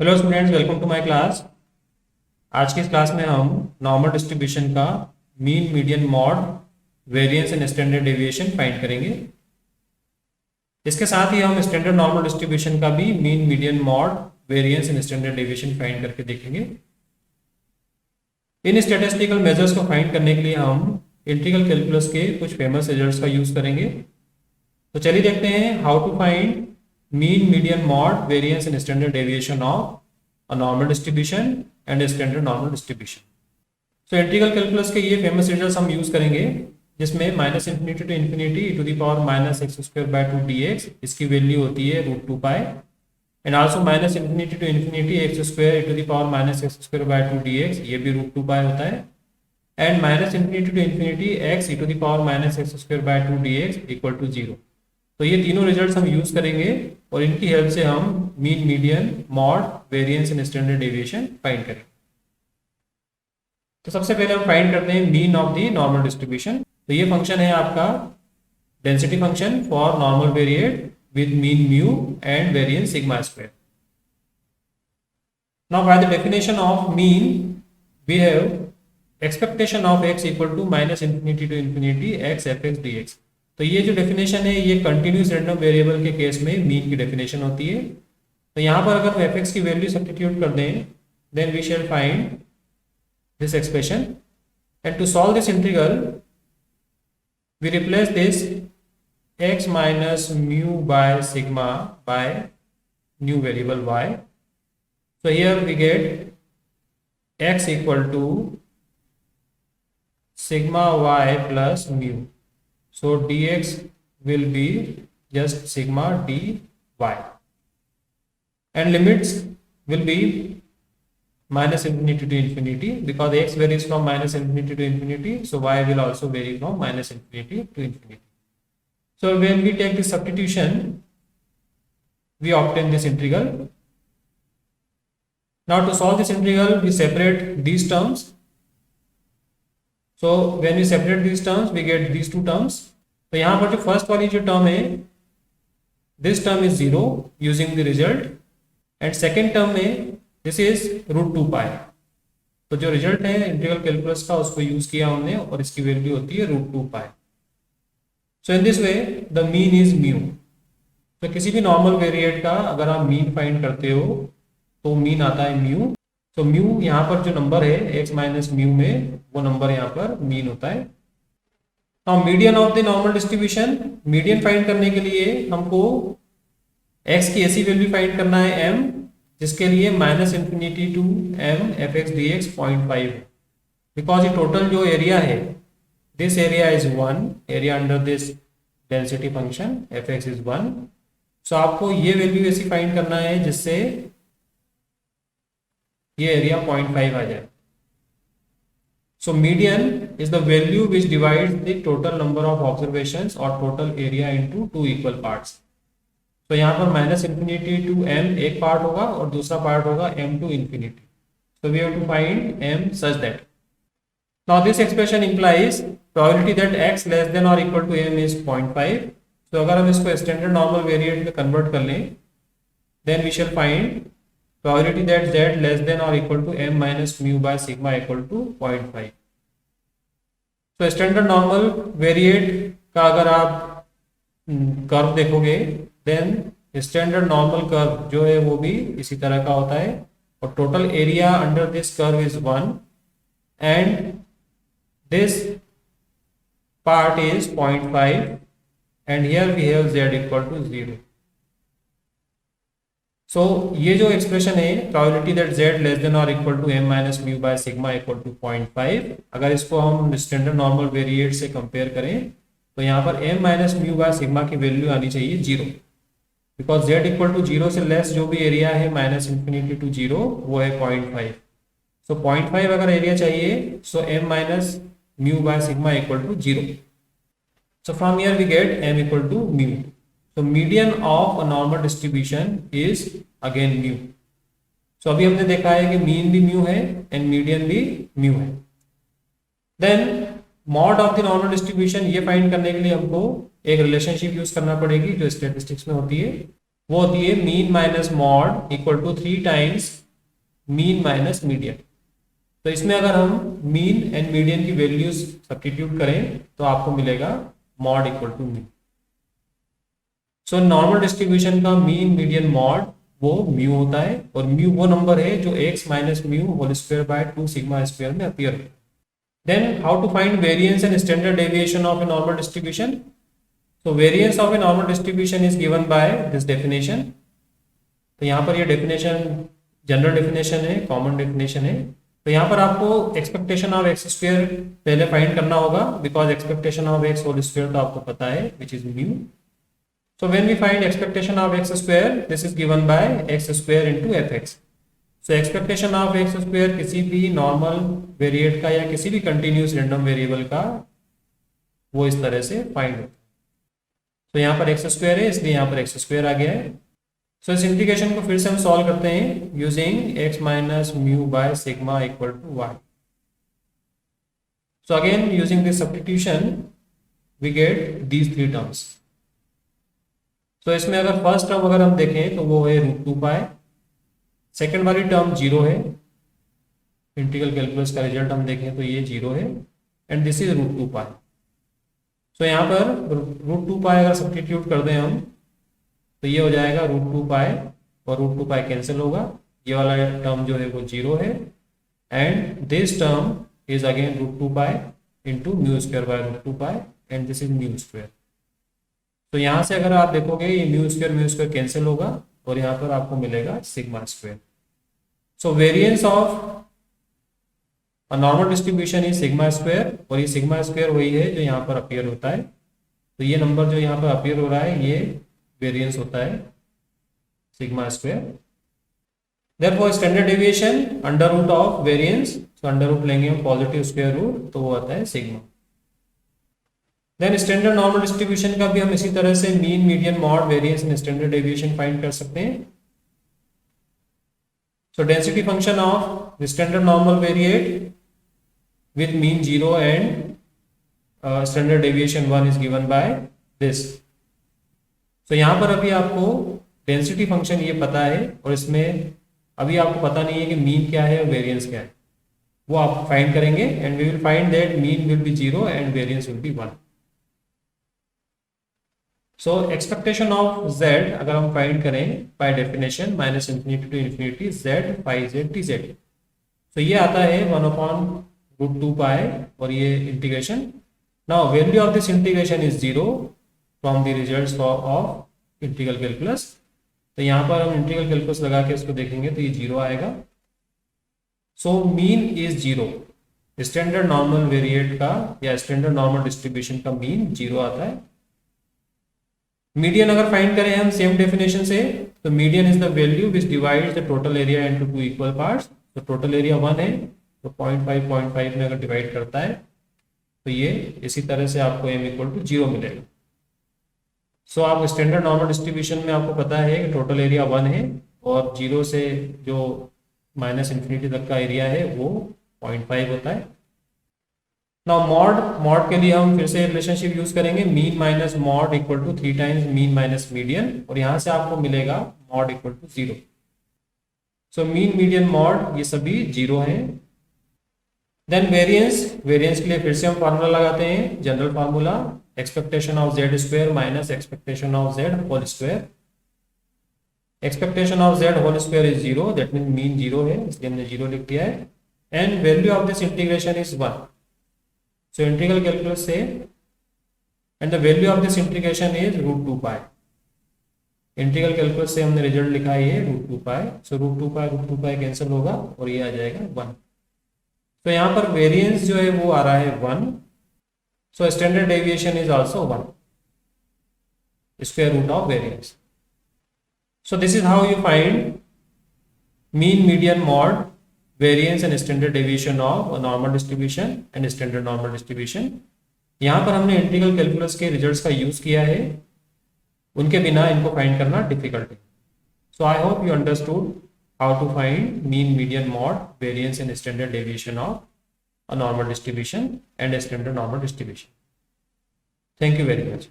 Hello students, welcome to my class. आज की इस क्लास में हम नॉर्मल डिस्ट्रीब्यूशन का mean, median, mode, variance and standard deviation find करेंगे। इसके साथ ही हम स्टैंडर्ड नॉर्मल डिस्ट्रीब्यूशन का भी mean, median, mode, variance and standard deviation find करके देखेंगे। इन स्टैटिस्टिकल मेजर्स को फाइंड करने के लिए हम इंटीग्रल कैलकुलस के कुछ फेमस रिजल्ट्स का यूज करेंगे। तो चलिए देखते हैं how to find mean, median, mode, variance and standard deviation of a normal distribution and a standard normal distribution। So integral calculus के ये फेमस रिजल्ट्स हम यूज करेंगे, जिसमें minus infinity to infinity e to the power minus x square by 2 dx, इसकी value होती है √2 pi, and also minus infinity to infinity x square e to the power minus x square by 2 dx, ये भी √2 pi होता है, and minus infinity to infinity x e to the power minus x square by 2 dx equal to 0। तो ये तीनों results हम use करेंगे और इनकी हेल्प से हम mean, median, mode, variance and standard deviation find करेंगे। तो सबसे पहले हम फाइंड करते हैं mean of the normal distribution. तो ये फंक्शन है आपका density function for normal variate with mean mu and variance sigma square. Now by the definition of mean we have expectation of x equal to minus infinity to infinity x f(x) dx। तो ये जो definition है ये continuous random variable के case में mean की definition होती है। तो यहाँ पर अगर हम f(x) की वैल्यू सब्स्टिट्यूट कर दें, then we shall find this expression, and to solve this integral we replace this x minus mu by sigma by new variable y। So here we get x equal to sigma y plus mu. So dx will be just sigma dy, and limits will be minus infinity to infinity, because x varies from minus infinity to infinity, so y will also vary from minus infinity to infinity. So when we take this substitution, we obtain this integral. Now to solve this integral, we separate these terms. So when we separate these terms, we get these two terms. तो यहाँ पर जो first वाली जो term है, this term is 0 using the result, and second term में this is √2 पाई। तो जो रिजल्ट है इंटीग्रल कैलकुलस का उसको यूज किया हमने और इसकी वैल्यू होती है √2 pi. So in this way the mean is mu. तो किसी भी नॉर्मल वेरिएट का अगर आप मीन फाइंड करते हो तो मीन आता है म्यू। तो म्यू यहाँ पर जो नंबर है x माइनस म्यू में, वो नंबर यहाँ पर मीन होता है। Now median of the normal distribution, median find करने के लिए हमको x की ऐसी वैल्यू फाइंड करना है m, जिसके लिए minus infinity to m f(x) dx 0.5 है, बिकॉज ये टोटल जो एरिया है, this area is 1, area under this density function f(x) is 1। सो आपको ये वैल्यू ऐसी फाइंड करना है जिससे ये एरिया 0.5 आ जाए। So median is the value which divides the total number of observations और total area into 2 equal parts. तो यहाँ पर माइनस इंफिनिटी टू m एक पार्ट होगा और दूसरा पार्ट होगा m to infinity. So we have to find m such that, now this expression implies probability that x less than और equal to m is 0.5। तो अगर हम इसको स्टैंडर्ड नॉर्मल वेरिएट में कन्वर्ट कर लें, then we shall find probability that z less than or equal to m minus mu by sigma equal to 0.5। तो standard normal variate का अगर आप कर्व देखोगे, देन स्टैंडर्ड नॉर्मल कर्व जो है वो भी इसी तरह का होता है, और total area under this curve is 1 and this part is 0.5 and here we have z equal to 0। So ये जो एक्सप्रेशन है probability that z less than और equal to m minus mu by sigma equal to 0.5, अगर इसको हम standard normal variate से compare करें तो यहाँ पर m minus mu by sigma की वैल्यू आनी चाहिए 0, बिकॉज z इक्वल टू 0 से लेस जो भी एरिया है माइनस इंफिनिटी टू 0 वो है 0.5। सो 0.5 अगर एरिया चाहिए, so m minus mu by sigma equal to 0। So from here we get m equal to mu. So median of a normal distribution is again mu। So अभी हमने देखा है कि mean भी म्यू है एंड मीडियन भी mu है। Then mod of the normal distribution, ये फाइंड करने के लिए हमको एक रिलेशनशिप यूज करना पड़ेगी जो स्टैटिस्टिक्स में होती है, वो होती है mean minus mode equal to 3 times mean minus median. तो इसमें अगर हम मीन एंड मीडियन की वैल्यूज सब्स्टिट्यूट करें तो आपको मिलेगा mode equal to mean. So normal distribution का मीन मीडियन मॉड वो म्यू होता है, और म्यू वो नंबर है जो x minus mu whole square by 2 sigma square में अपीयर होता है। Then how to find variance and standard deviation of a normal distribution. So variance of a normal distribution is given by this definition। तो यहाँ पर ये definition general definition है, common definition है। तो यहाँ पर आपको एक्सपेक्टेशन ऑफ एक्स स्क्वायर पहले फाइंड करना होगा, because expectation of x whole square तो आपको पता है which is mu. So when we find expectation of x square, this is given by x square into f x. So expectation of x square किसी भी normal variate का या किसी भी कंटिन्यूस रैंडम वेरिएबल का वो इस तरह से फाइंड होता है। तो यहाँ पर एक्स स्क्वायर है इसलिए यहाँ पर एक्स स्क्वायर आ गया है। सो इस इंटीग्रेशन को फिर से हम सॉल्व करते हैं using x minus mu by sigma equal to y. So again using this substitution we get these 3 terms. तो इसमें अगर फर्स्ट टर्म अगर हम देखें तो वो है √2π, सेकेंड वाली टर्म 0 है, इंटीग्रल कैलकुलस का रिजल्ट हम देखें तो ये 0 है, एंड दिस इज √2π। तो यहाँ पर √2π अगर सब्स्टिट्यूट कर दें हम तो ये हो जाएगा √2π, और √2π कैंसिल होगा, ये वाला टर्म जो है वो 0 है, and this term is again √2π into mu square by √2π, and this is mu square. तो यहाँ से अगर आप देखोगे ये म्यू स्क्वायर कैंसिल होगा, और यहाँ पर आपको मिलेगा sigma square. So variance of normal distribution is sigma square, और ये सिग्मा स्क्वायर वही है जो यहाँ पर अपीयर होता है। तो ये नंबर जो यहाँ पर अपीयर हो रहा है ये वेरिएंस होता है sigma square. Therefore standard deviation under root of variance, तो अंडर रूट लेंगे हम पॉजिटिव स्क्वायर रूट, तो वो आता है sigma. Then standard normal distribution का भी हम इसी तरह से mean median mode variance and standard deviation find कर सकते हैं। So density function of the standard normal variate with mean 0 and standard deviation 1 is given by this। तो यहाँ पर अभी आपको डेंसिटी फंक्शन ये पता है, और इसमें अभी आपको पता नहीं है कि मीन क्या है और वेरिएंस क्या है, वो आप फाइंड करेंगे, and we will find that mean will be 0 and variance will be 1। So expectation of z अगर हम फाइंड करें by definition minus infinity to infinity z phi z d z, तो ये आता है 1/√2π, और ये integration. Now value of this integration is 0 from the results of integral calculus. तो यहाँ पर हम इंटीग्रल कैलकुलस लगा के इसको देखेंगे तो ये 0 आएगा। So mean is 0, standard normal variate का या स्टैंडर्ड नॉर्मल डिस्ट्रीब्यूशन का मीन 0 आता है। मीडियन अगर फाइंड करें हम सेम डेफिनेशन से, तो median is the value which divides the total area into 2 equal parts. तो टोटल एरिया 1 है, तो 0.5 में अगर डिवाइड करता है तो ये इसी तरह से आपको m इक्वल टू 0 मिलेगा। सो आप स्टैंडर्ड नॉर्मल डिस्ट्रीब्यूशन में आपको पता है कि टोटल एरिया 1 है, और 0 से जो माइनस इंफिनिटी तक का एरिया है वो 0.5 होता है। नाउ मॉड के लिए हम फिर से रिलेशनशिप यूज करेंगे, mean minus mode equal to 3 times mean minus median, और यहाँ से आपको मिलेगा mode equal to 0। So mean median mode ये सभी 0 हैं। देन वेरिएंस के लिए फिर से हम फार्मूला लगाते हैं, general formula expectation of z square minus expectation of z whole square. Expectation of z whole square is 0, that mean mean 0 है इसलिए हमने 0 लिख दिया है, and value of this integration is 1। So integral calculus से, and the value of this integration is √2π। Integral calculus से हमने result लिखा है ये √2π। सो √2π कैंसिल होगा और ये आ जाएगा 1। तो यहाँ पर वेरिएंस जो है वो आ रहा है 1। So standard deviation is also 1, square root of variance. So this is how you find mean median mode variance and standard deviation of normal distribution and standard normal distribution. यहाँ पर हमने इंटीग्रल कैलकुलस के results का use किया है, उनके बिना इनको फाइंड करना डिफिकल्ट है। So I hope you understood how to find mean, median, mode, variance and standard deviation of a normal distribution and a standard normal distribution. Thank you very much.